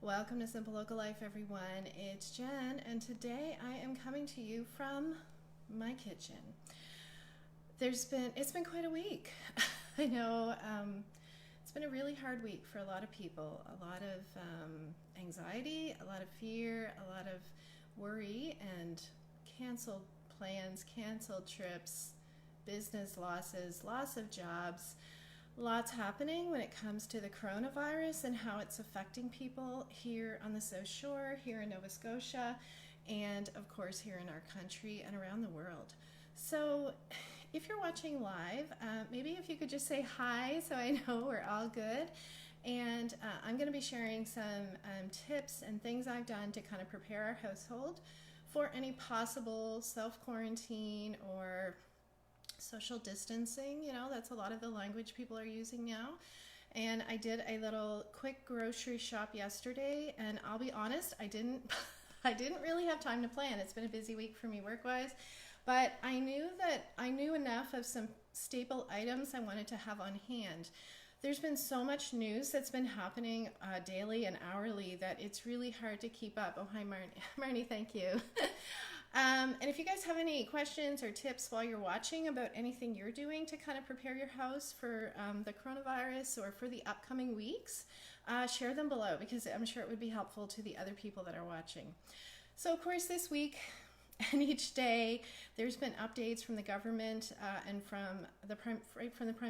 Welcome to Simple Local Life, everyone. It's Jen, and today I am coming to you from my kitchen. It's been quite a week. I know it's been a really hard week for a lot of people. A lot of anxiety, a lot of fear, a lot of worry, and canceled plans, canceled trips, business losses, loss of jobs. Lots happening when it comes to the coronavirus and how it's affecting people here on the South Shore, here in Nova Scotia, and of course here in our country and around the world. So if you're watching live, maybe if you could just say hi so I know we're all good. And I'm going to be sharing some tips and things I've done to kind of prepare our household for any possible self-quarantine or social distancing. That's a lot of the language people are using now. And I did a little quick grocery shop yesterday, and I'll be honest, I didn't really have time to plan. It's been a busy week for me work-wise, but I knew enough of some staple items I wanted to have on hand. There's been so much news that's been happening daily and hourly that it's really hard to keep up. Oh, hi, Marnie, thank you. And if you guys have any questions or tips while you're watching about anything you're doing to kind of prepare your house for the coronavirus or for the upcoming weeks, share them below, because I'm sure it would be helpful to the other people that are watching. So of course this week and each day there's been updates from the government and from the Prime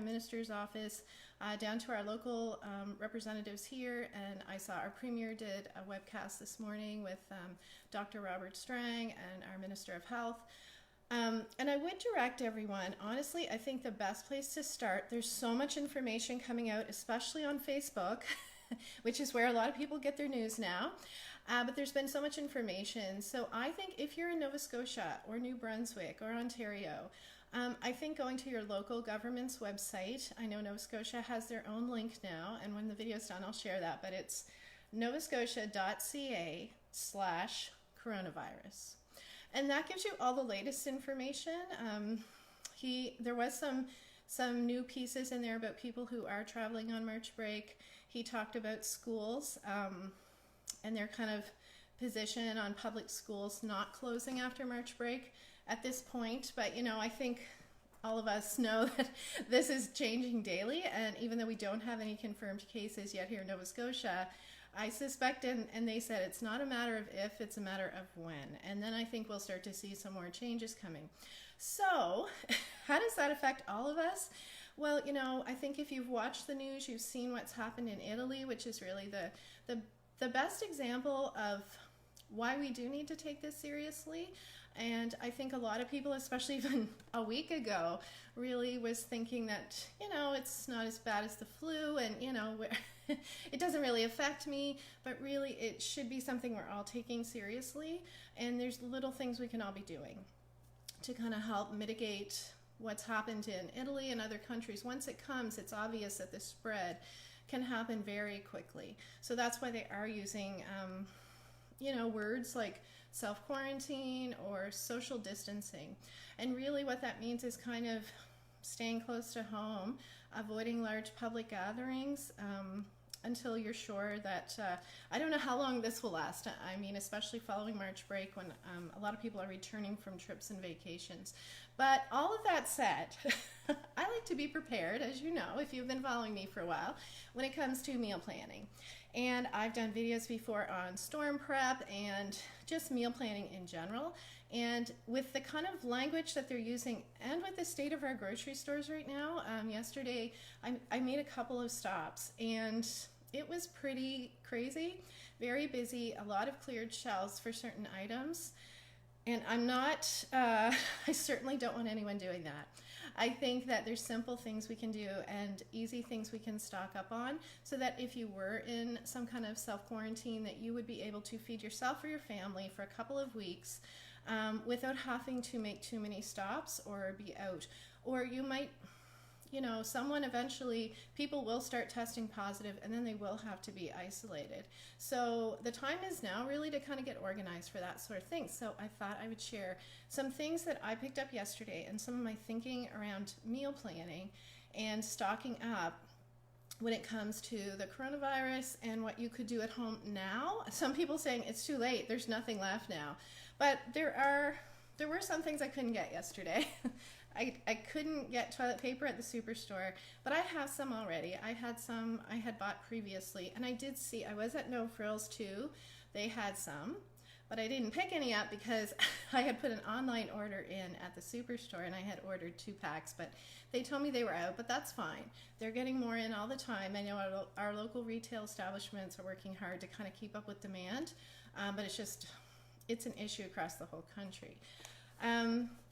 Minister's office down to our local representatives here. And I saw our Premier did a webcast this morning with Dr. Robert Strang and our Minister of Health. And I would direct everyone, honestly, I think the best place to start, there's so much information coming out, especially on Facebook, which is where a lot of people get their news now. But there's been so much information. So I think if you're in Nova Scotia or New Brunswick or Ontario, I think going to your local government's website, I know Nova Scotia has their own link now, and when the video's done, I'll share that, but it's novascotia.ca/coronavirus. And that gives you all the latest information. There was some new pieces in there about people who are traveling on March break. He talked about schools and their kind of position on public schools not closing after March break at this point. But I think all of us know that this is changing daily, and even though we don't have any confirmed cases yet here in Nova Scotia, I suspect, and they said it's not a matter of if, it's a matter of when. And then I think we'll start to see some more changes coming. So how does that affect all of us? Well, I think if you've watched the news, you've seen what's happened in Italy, which is really the best example of why we do need to take this seriously. And I think a lot of people, especially even a week ago, really was thinking that, it's not as bad as the flu, and, it doesn't really affect me, but really it should be something we're all taking seriously. And there's little things we can all be doing to kind of help mitigate what's happened in Italy and other countries. Once it comes, it's obvious that the spread can happen very quickly. So that's why they are using, words like self-quarantine or social distancing. And really what that means is kind of staying close to home, avoiding large public gatherings until you're sure that, I don't know how long this will last. I mean, especially following March break when a lot of people are returning from trips and vacations. But all of that said, I like to be prepared, as you know, if you've been following me for a while, when it comes to meal planning. And I've done videos before on storm prep and just meal planning in general. And with the kind of language that they're using and with the state of our grocery stores right now, yesterday I made a couple of stops and it was pretty crazy, very busy, a lot of cleared shelves for certain items. And I certainly don't want anyone doing that. I think that there's simple things we can do and easy things we can stock up on so that if you were in some kind of self-quarantine, that you would be able to feed yourself or your family for a couple of weeks without having to make too many stops or be out. Or you might, someone eventually, people will start testing positive and then they will have to be isolated. So the time is now really to kind of get organized for that sort of thing. So I thought I would share some things that I picked up yesterday and some of my thinking around meal planning and stocking up when it comes to the coronavirus and what you could do at home now. Some people saying it's too late, there's nothing left now. But there were some things I couldn't get yesterday. I couldn't get toilet paper at the superstore, but I have some already. I had some I had bought previously, and I did see, I was at No Frills too. They had some, but I didn't pick any up because I had put an online order in at the superstore, and I had ordered 2 packs, but they told me they were out, but that's fine. They're getting more in all the time. I know our local retail establishments are working hard to kind of keep up with demand, but it's an issue across the whole country.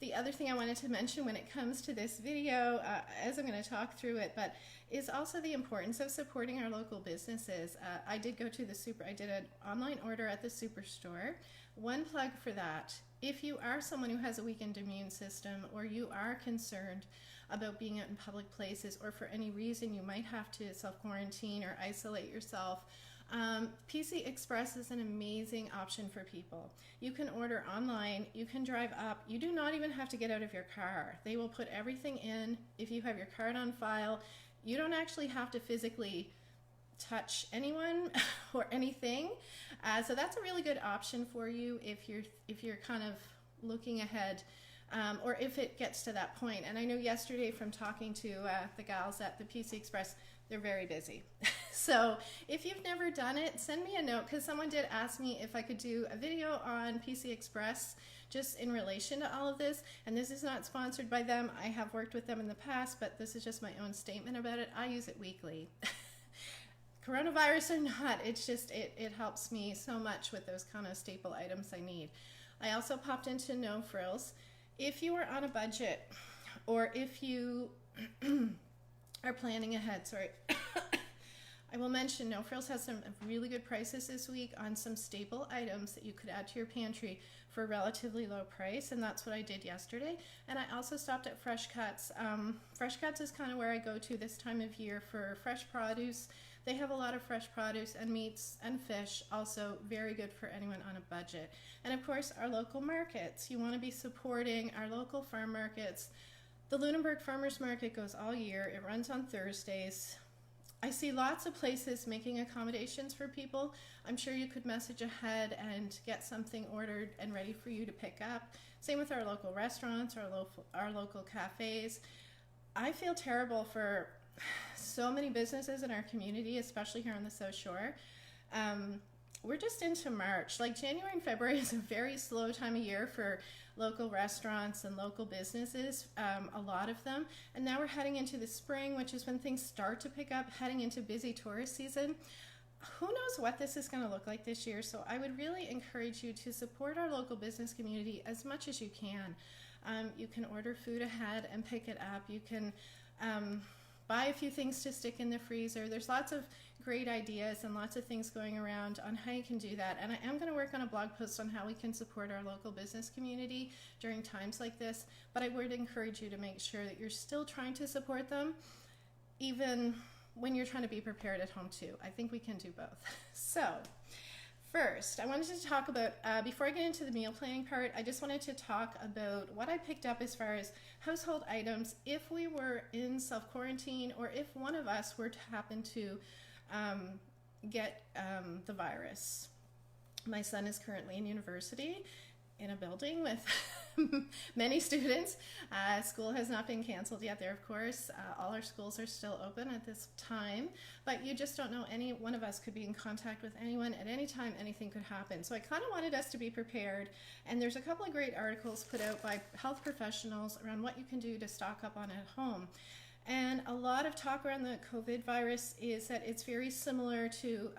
The other thing I wanted to mention when it comes to this video, as I'm going to talk through it, but is also the importance of supporting our local businesses. I did go to I did an online order at the superstore. One plug for that: if you are someone who has a weakened immune system, or you are concerned about being out in public places, or for any reason you might have to self-quarantine or isolate yourself, PC Express is an amazing option for people. You can order online, you can drive up, you do not even have to get out of your car. They will put everything in. If you have your card on file, you don't actually have to physically touch anyone or anything. So that's a really good option for you if you're kind of looking ahead, or if it gets to that point. And I know yesterday from talking to the gals at the PC Express, they're very busy. So if you've never done it, send me a note, because someone did ask me if I could do a video on PC Express just in relation to all of this. And this is not sponsored by them. I have worked with them in the past, but this is just my own statement about it. I use it weekly. Coronavirus or not, it's just, it helps me so much with those kind of staple items I need. I also popped into No Frills. If you are on a budget, or if you are planning ahead, sorry, I will mention No Frills has some really good prices this week on some staple items that you could add to your pantry for a relatively low price, and that's what I did yesterday. And I also stopped at Fresh Cuts. Fresh Cuts is kind of where I go to this time of year for fresh produce. They have a lot of fresh produce and meats and fish, also very good for anyone on a budget. And of course, our local markets. You want to be supporting our local farm markets. The Lunenburg Farmers Market goes all year. It runs on Thursdays. I see lots of places making accommodations for people. I'm sure you could message ahead and get something ordered and ready for you to pick up. Same with our local restaurants, our local cafes. I feel terrible for so many businesses in our community, especially here on the South Shore. We're just into March. Like, January and February is a very slow time of year for local restaurants and local businesses, a lot of them. And now we're heading into the spring, which is when things start to pick up, heading into busy tourist season. Who knows what this is going to look like this year? So I would really encourage you to support our local business community as much as you can. You can order food ahead and pick it up. You can buy a few things to stick in the freezer. There's lots of great ideas and lots of things going around on how you can do that. And I am going to work on a blog post on how we can support our local business community during times like this. But I would encourage you to make sure that you're still trying to support them, even when you're trying to be prepared at home too. I think we can do both. So first, I wanted to talk about, before I get into the meal planning part, I just wanted to talk about what I picked up as far as household items if we were in self-quarantine, or if one of us were to happen to get the virus. My son is currently in university in a building with many students. School has not been canceled yet there, of course. All our schools are still open at this time, but you just don't know, any one of us could be in contact with anyone at any time. Anything could happen. So I kind of wanted us to be prepared, and there's a couple of great articles put out by health professionals around what you can do to stock up on at home. And a lot of talk around the COVID virus is that it's very similar to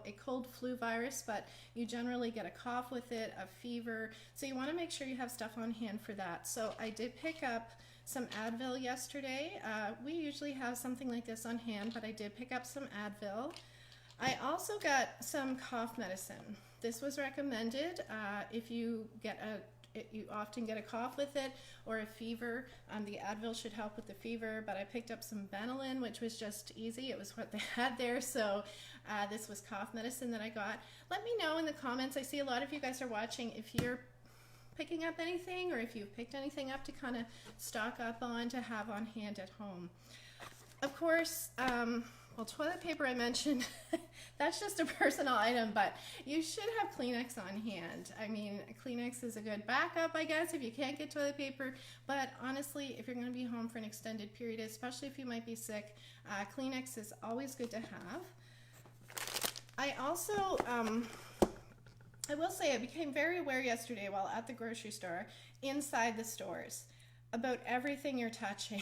a cold flu virus, but you generally get a cough with it, a fever. So you want to make sure you have stuff on hand for that. So I did pick up some Advil yesterday. We usually have something like this on hand, but I did pick up some Advil. I also got some cough medicine. This was recommended if you you often get a cough with it, or a fever. The Advil should help with the fever, but I picked up some Benylin, which was just easy. It was what they had there, so this was cough medicine that I got. Let me know in the comments. I see a lot of you guys are watching, if you're picking up anything, or if you've picked anything up to kind of stock up on, to have on hand at home. Of course, well, toilet paper I mentioned, that's just a personal item, but you should have Kleenex on hand. I mean, Kleenex is a good backup, I guess, if you can't get toilet paper. But honestly, if you're going to be home for an extended period, especially if you might be sick, Kleenex is always good to have. I also, I will say I became very aware yesterday while at the grocery store, inside the stores, about everything you're touching.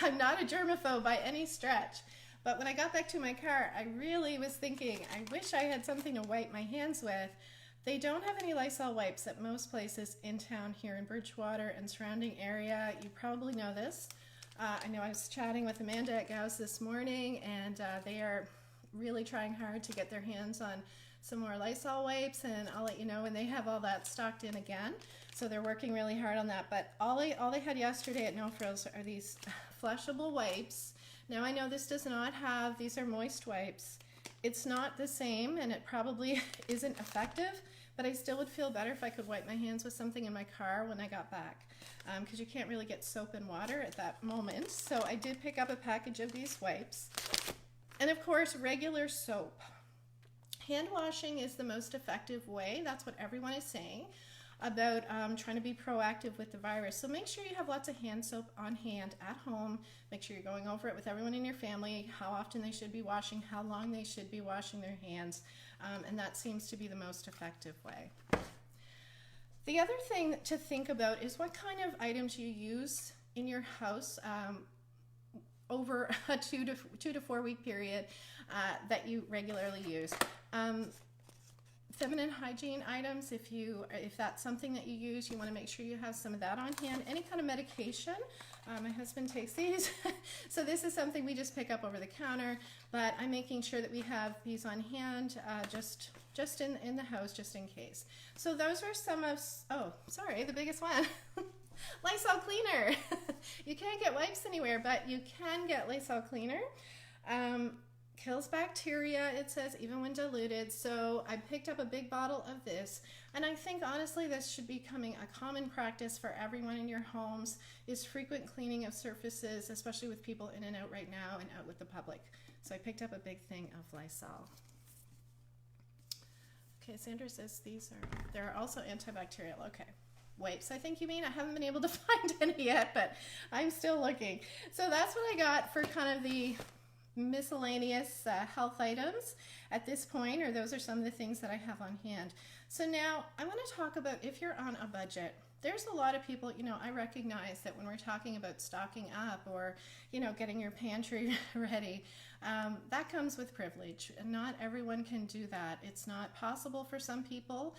I'm not a germaphobe by any stretch, but when I got back to my car, I really was thinking, I wish I had something to wipe my hands with. They don't have any Lysol wipes at most places in town here in Bridgewater and surrounding area. You probably know this. I know I was chatting with Amanda at Gauss this morning, and they are really trying hard to get their hands on some more Lysol wipes, and I'll let you know when they have all that stocked in again. So they're working really hard on that. But all they had yesterday at No Frills are these flushable wipes. Now I know this does not have, these are moist wipes. It's not the same, and it probably isn't effective, but I still would feel better if I could wipe my hands with something in my car when I got back, because you can't really get soap and water at that moment. So I did pick up a package of these wipes. And of course, regular soap. Hand washing is the most effective way. That's what everyone is saying about trying to be proactive with the virus. So make sure you have lots of hand soap on hand at home. Make sure you're going over it with everyone in your family, how often they should be washing, how long they should be washing their hands, and that seems to be the most effective way. The other thing to think about is what kind of items you use in your house over a 2 to 4 week period that you regularly use. Feminine hygiene items, if that's something that you use, you want to make sure you have some of that on hand. Any kind of medication, my husband takes these, so this is something we just pick up over the counter, but I'm making sure that we have these on hand just in the house, just in case. So those are some of, oh, sorry, the biggest one. Lysol cleaner. You can't get wipes anywhere, but you can get Lysol cleaner. Kills bacteria, it says, even when diluted. So I picked up a big bottle of this, and I think honestly this should be becoming a common practice for everyone in your homes, is frequent cleaning of surfaces, especially with people in and out right now and out with the public. So I picked up a big thing of Lysol. Okay, Sandra says they're also antibacterial. Okay. Wipes, I think you mean. I haven't been able to find any yet, but I'm still looking. So that's what I got for kind of the miscellaneous health items at this point, or those are some of the things that I have on hand. So now I want to talk about if you're on a budget. There's a lot of people, I recognize that when we're talking about stocking up or, getting your pantry ready, that comes with privilege, and not everyone can do that. It's not possible for some people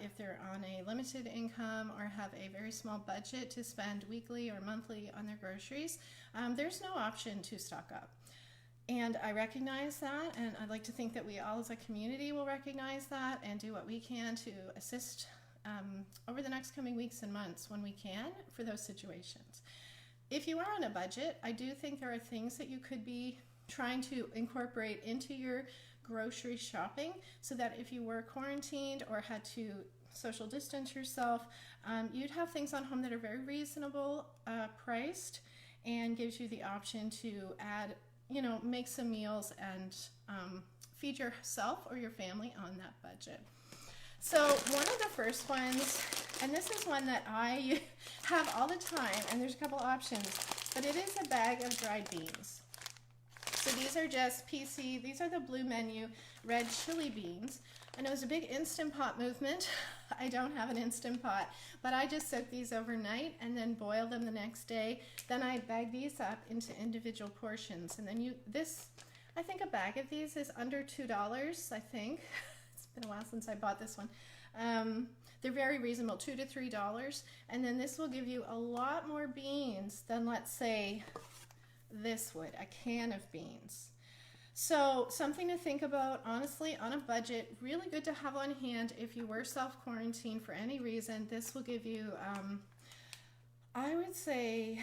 if they're on a limited income or have a very small budget to spend weekly or monthly on their groceries. There's no option to stock up. And I recognize that, and I'd like to think that we all as a community will recognize that and do what we can to assist over the next coming weeks and months when we can for those situations. If you are on a budget, I do think there are things that you could be trying to incorporate into your grocery shopping so that if you were quarantined or had to social distance yourself, you'd have things on home that are very reasonable priced and gives you the option to add, make some meals and feed yourself or your family on that budget. So one of the first ones, and this is one that I have all the time, and there's a couple options, but it is a bag of dried beans. So these are just PC, these are the Blue Menu red chili beans. I know there's a big Instant Pot movement. I don't have an Instant Pot, but I just soak these overnight and then boil them the next day. Then I bag these up into individual portions. And then I think a bag of these is under $2, I think. It's been a while since I bought this one. They're very reasonable, $2 to $3. And then this will give you a lot more beans than, let's say, this would, a can of beans. So something to think about, honestly, on a budget, really good to have on hand if you were self-quarantined for any reason. This will give you, I would say,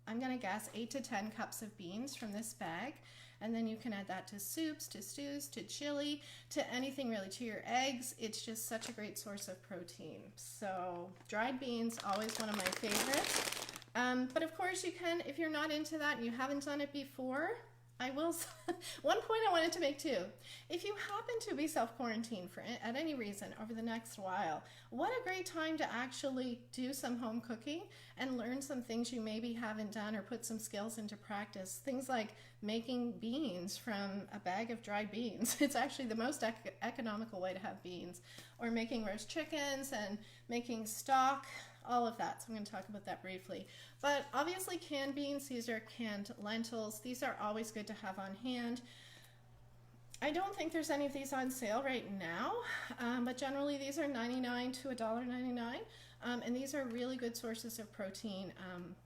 I'm going to guess 8 to 10 cups of beans from this bag. And then you can add that to soups, to stews, to chili, to anything really, to your eggs. It's just such a great source of protein. So dried beans, always one of my favorites. But of course you can, if you're not into that and you haven't done it before, I will, one point I wanted to make too, if you happen to be self-quarantined for at any reason over the next while, what a great time to actually do some home cooking and learn some things you maybe haven't done or put some skills into practice. Things like making beans from a bag of dried beans. It's actually the most economical way to have beans. Or making roast chickens and making stock, all of that. So I'm going to talk about that briefly. But obviously canned beans, these are canned lentils. These are always good to have on hand. I don't think there's any of these on sale right now, but generally these are 99 to $1.99. And these are really good sources of protein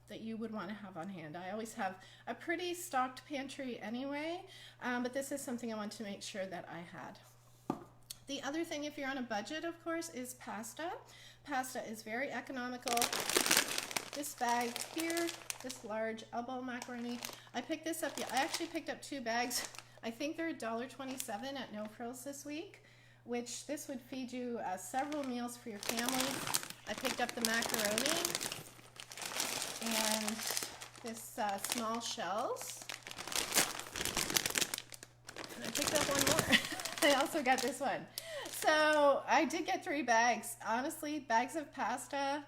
that you would want to have on hand. I always have a pretty stocked pantry anyway, but this is something I want to make sure that I had. The other thing, if you're on a budget, of course, is pasta. Pasta is very economical. This bag here, this large elbow macaroni, I picked this up. I actually picked up 2 bags. I think they're $1.27 at No Frills this week, which this would feed you several meals for your family. I picked up the macaroni and this small shells. And I picked up one more. I also got this one. So I did get 3 bags. Honestly, bags of pasta,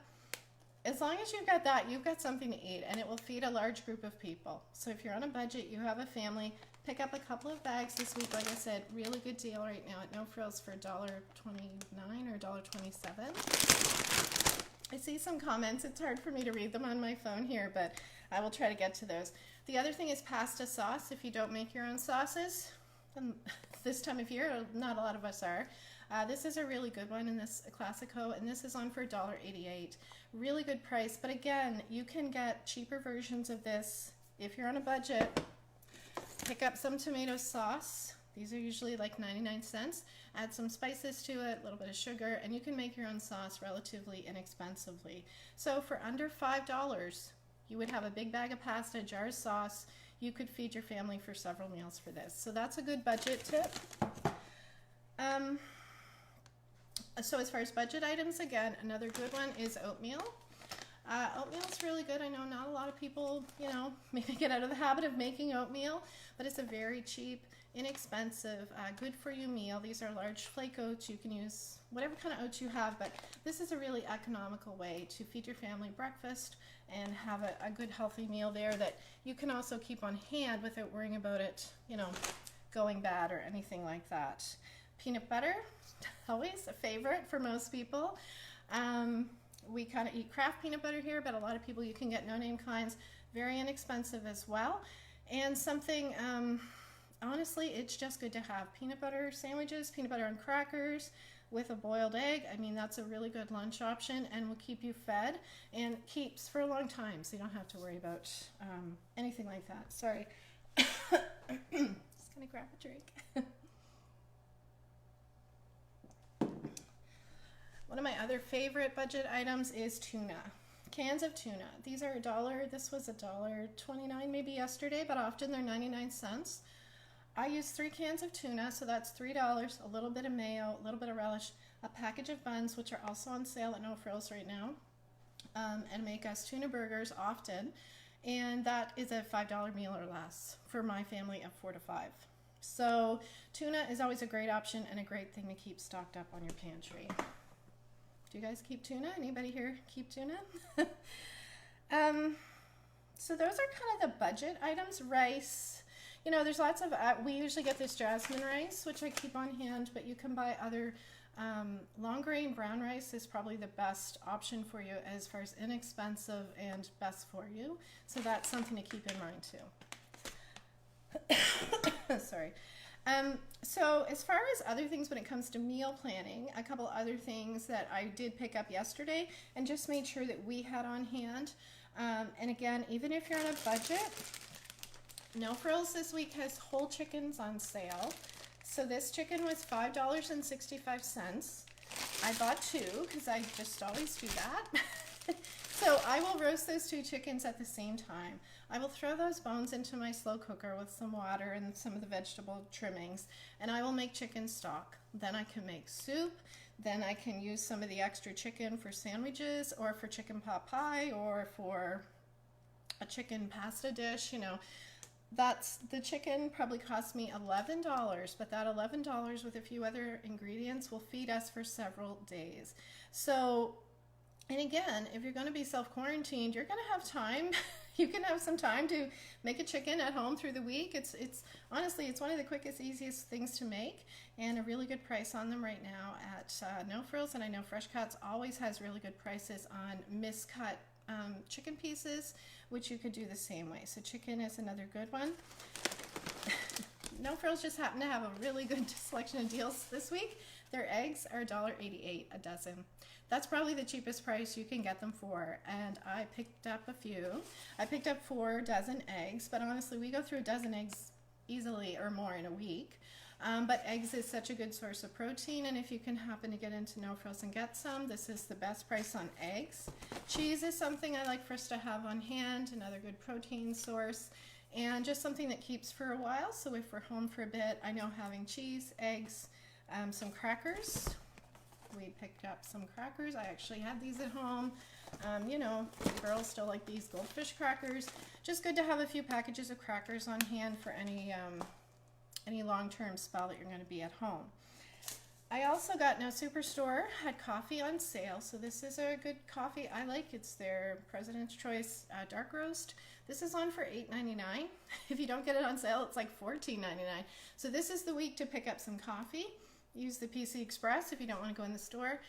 as long as you've got that, you've got something to eat, and it will feed a large group of people. So if you're on a budget, you have a family, pick up a couple of bags this week. Like I said, really good deal right now at No Frills for $1.29 or $1.27. I see some comments. It's hard for me to read them on my phone here, but I will try to get to those. The other thing is pasta sauce. If you don't make your own sauces, this time of year, not a lot of us are. This is a really good one in this Classico, and this is on for $1.88. Really good price, but again, you can get cheaper versions of this if you're on a budget. Pick up some tomato sauce. These are usually like 99 cents. Add some spices to it, a little bit of sugar, and you can make your own sauce relatively inexpensively. So for under $5, you would have a big bag of pasta, a jar of sauce. You could feed your family for several meals for this. So that's a good budget tip. So as far as budget items, again, another good one is oatmeal. Oatmeal is really good. I know not a lot of people, maybe get out of the habit of making oatmeal, but it's a very cheap, inexpensive, good for you meal. These are large flake oats. You can use whatever kind of oats you have, but this is a really economical way to feed your family breakfast and have a good healthy meal there that you can also keep on hand without worrying about it, going bad or anything like that. Peanut butter, always a favorite for most people. We kind of eat Kraft peanut butter here, but a lot of people, you can get no-name kinds, very inexpensive as well. And something, honestly, it's just good to have. Peanut butter sandwiches, peanut butter on crackers with a boiled egg. I mean, that's a really good lunch option and will keep you fed and keeps for a long time, so you don't have to worry about anything like that. Sorry. Just gonna grab a drink. One of my other favorite budget items is tuna. Cans of tuna. These are $1. This was $1.29 maybe yesterday, but often they're 99 cents. I use 3 cans of tuna, so that's $3, a little bit of mayo, a little bit of relish, a package of buns, which are also on sale at No Frills right now, and make us tuna burgers often. And that is a $5 meal or less for my family of 4 to 5. So tuna is always a great option and a great thing to keep stocked up on your pantry. Do you guys keep tuna? Anybody here keep tuna? So those are kind of the budget items. Rice, there's lots of, we usually get this jasmine rice, which I keep on hand, but you can buy other, long grain brown rice is probably the best option for you as far as inexpensive and best for you. So that's something to keep in mind too. Sorry. So as far as other things when it comes to meal planning, a couple other things that I did pick up yesterday and just made sure that we had on hand. And again, even if you're on a budget, No Frills this week has whole chickens on sale. So this chicken was $5.65. I bought 2 because I just always do that. So I will roast those 2 chickens at the same time. I will throw those bones into my slow cooker with some water and some of the vegetable trimmings, and I will make chicken stock. Then I can make soup. Then I can use some of the extra chicken for sandwiches or for chicken pot pie or for a chicken pasta dish, you know, that's the chicken probably cost me $11, but that $11 with a few other ingredients will feed us for several days. So, and again, if you're going to be self-quarantined, you're going to have time. You can have some time to make a chicken at home through the week. It's honestly, it's one of the quickest, easiest things to make, and a really good price on them right now at No Frills. And I know Fresh Cuts always has really good prices on miscut chicken pieces, which you could do the same way. So chicken is another good one. No Frills just happen to have a really good selection of deals this week. Their eggs are $1.88 a dozen. That's probably the cheapest price you can get them for, and I picked up a few. I picked up 4 dozen eggs, but honestly, we go through a dozen eggs easily or more in a week. But eggs is such a good source of protein, and if you can happen to get into No Frills and get some, this is the best price on eggs. Cheese is something I like for us to have on hand, another good protein source, and just something that keeps for a while. So if we're home for a bit, I know having cheese, eggs, some crackers. We picked up some crackers. I actually had these at home. You know, girls still like these goldfish crackers. Just good to have a few packages of crackers on hand for any long-term spell that you're going to be at home. I also got No Superstore had coffee on sale, so this is a good coffee I like. It's their President's Choice dark roast. This is on for $8.99. If you don't get it on sale, it's like $14.99. So this is the week to pick up some coffee. Use the PC Express if you don't want to go in the store,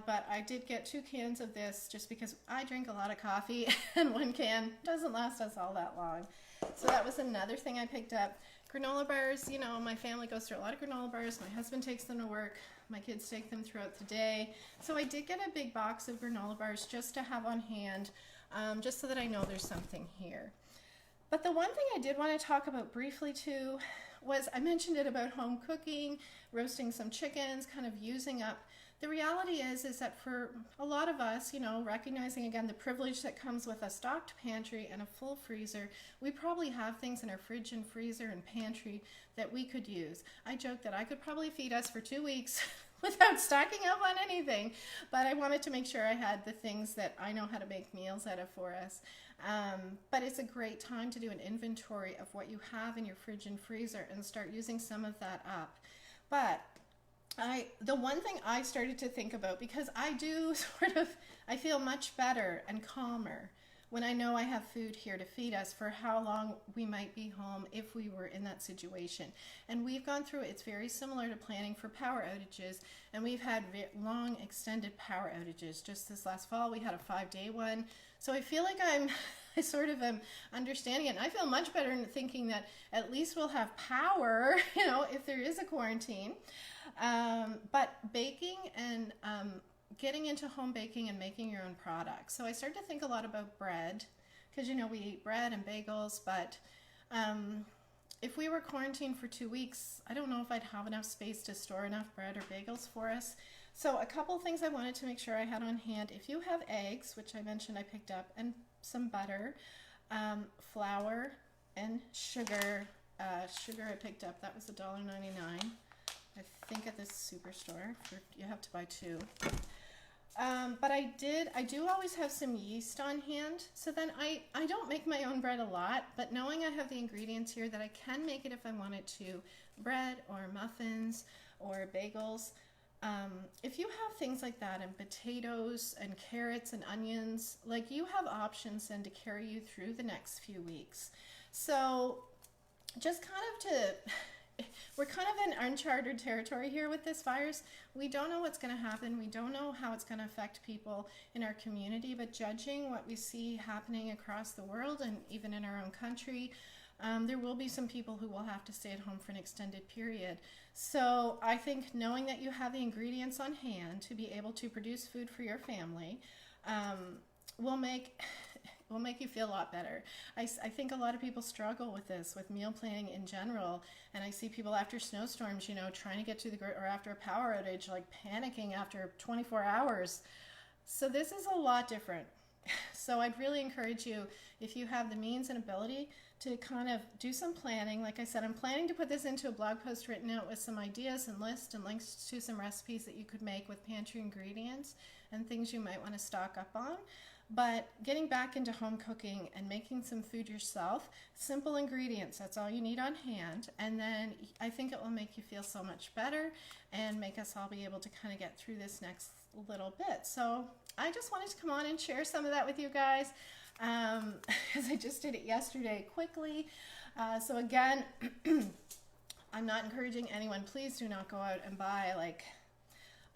but I did get 2 cans of this just because I drink a lot of coffee, and 1 can doesn't last us all that long. So that was another thing I picked up. Granola bars, you know, my family goes through a lot of granola bars. My husband takes them to work. My kids take them throughout the day. So I did get a big box of granola bars just to have on hand, just so that I know there's something here. But the one thing I did want to talk about briefly too was I mentioned it about home cooking, roasting some chickens, kind of using up. The reality is that for a lot of us, you know, recognizing again the privilege that comes with a stocked pantry and a full freezer, we probably have things in our fridge and freezer and pantry that we could use. I joke that I could probably feed us for 2 weeks without stocking up on anything, but I wanted to make sure I had the things that I know how to make meals out of for us. But it's a great time to do an inventory of what you have in your fridge and freezer and start using some of that up. But the one thing I started to think about, because I do I feel much better and calmer when I know I have food here to feed us for how long we might be home if we were in that situation. And we've gone through it. It's very similar to planning for power outages, and we've had long extended power outages. Just this last fall, we had a 5-day one. So I feel like I sort of am understanding it. And I feel much better in thinking that at least we'll have power, you know, if there is a quarantine. But baking and getting into home baking and making your own products. So I started to think a lot about bread, because, you know, we eat bread and bagels, but if we were quarantined for 2 weeks, I don't know if I'd have enough space to store enough bread or bagels for us. So a couple things I wanted to make sure I had on hand. If you have eggs, which I mentioned I picked up, and some butter, flour, and sugar. Sugar I picked up, that was $1.99. I think at this superstore, you have to buy 2. But I do always have some yeast on hand. So then I don't make my own bread a lot, but knowing I have the ingredients here that I can make it if I wanted to, bread or muffins or bagels. If you have things like that and potatoes and carrots and onions, like you have options then to carry you through the next few weeks. So just we're kind of in uncharted territory here with this virus. We don't know what's going to happen. We don't know how it's going to affect people in our community, but judging what we see happening across the world and even in our own country, there will be some people who will have to stay at home for an extended period. So I think knowing that you have the ingredients on hand to be able to produce food for your family will make you feel a lot better. I think a lot of people struggle with this, with meal planning in general, and I see people after snowstorms, you know, trying to get to or after a power outage, like panicking after 24 hours. So this is a lot different. So I'd really encourage you, if you have the means and ability, to kind of do some planning. Like I said, I'm planning to put this into a blog post written out with some ideas and lists and links to some recipes that you could make with pantry ingredients and things you might want to stock up on. But getting back into home cooking and making some food yourself, simple ingredients, that's all you need on hand. And then I think it will make you feel so much better and make us all be able to kind of get through this next little bit. So I just wanted to come on and share some of that with you guys, because I just did it yesterday quickly. So again, I'm not encouraging anyone, please do not go out and buy like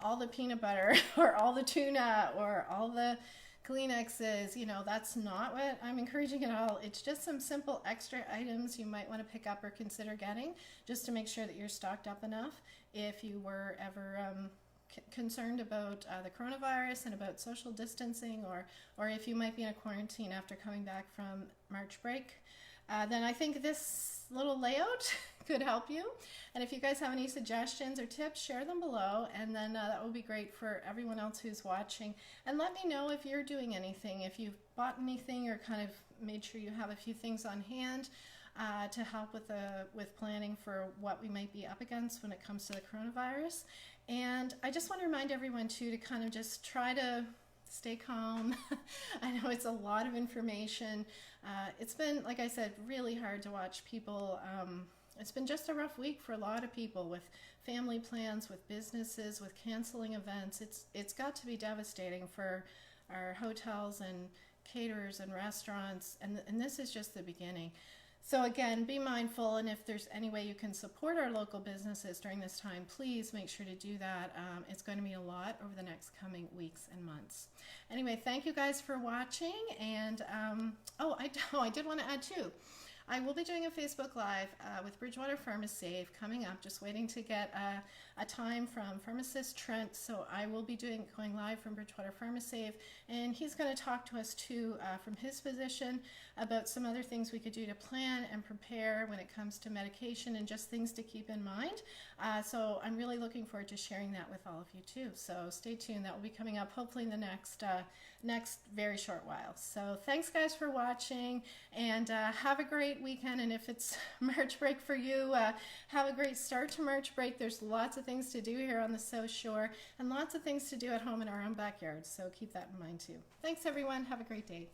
all the peanut butter or all the tuna or all the Kleenexes. You know, that's not what I'm encouraging at all. It's just some simple extra items you might want to pick up or consider getting, just to make sure that you're stocked up enough if you were ever concerned about the coronavirus and about social distancing, or if you might be in a quarantine after coming back from March break. Then I think this little layout could help you. And if you guys have any suggestions or tips, share them below, and then that would be great for everyone else who's watching. And let me know if you're doing anything, if you've bought anything or kind of made sure you have a few things on hand to help with planning for what we might be up against when it comes to the coronavirus. And I just want to remind everyone too to kind of just try to stay calm. I know it's a lot of information. It's been, like I said, really hard to watch people. It's been just a rough week for a lot of people with family plans, with businesses, with canceling events. It's got to be devastating for our hotels and caterers and restaurants, and this is just the beginning. So again, be mindful, and if there's any way you can support our local businesses during this time, please make sure to do that. It's going to mean a lot over the next coming weeks and months. Anyway, thank you guys for watching, and I did want to add too, I will be doing a Facebook Live with Bridgewater PharmaSave coming up, just waiting to get a time from pharmacist Trent. So I will be going live from Bridgewater PharmaSave, and he's going to talk to us too from his position about some other things we could do to plan and prepare when it comes to medication and just things to keep in mind. So I'm really looking forward to sharing that with all of you too. So stay tuned. That will be coming up hopefully in the next very short while. So thanks guys for watching, and have a great weekend. And if it's March break for you, have a great start to March break. There's lots of things to do here on the South Shore and lots of things to do at home in our own backyard. So keep that in mind too. Thanks everyone. Have a great day.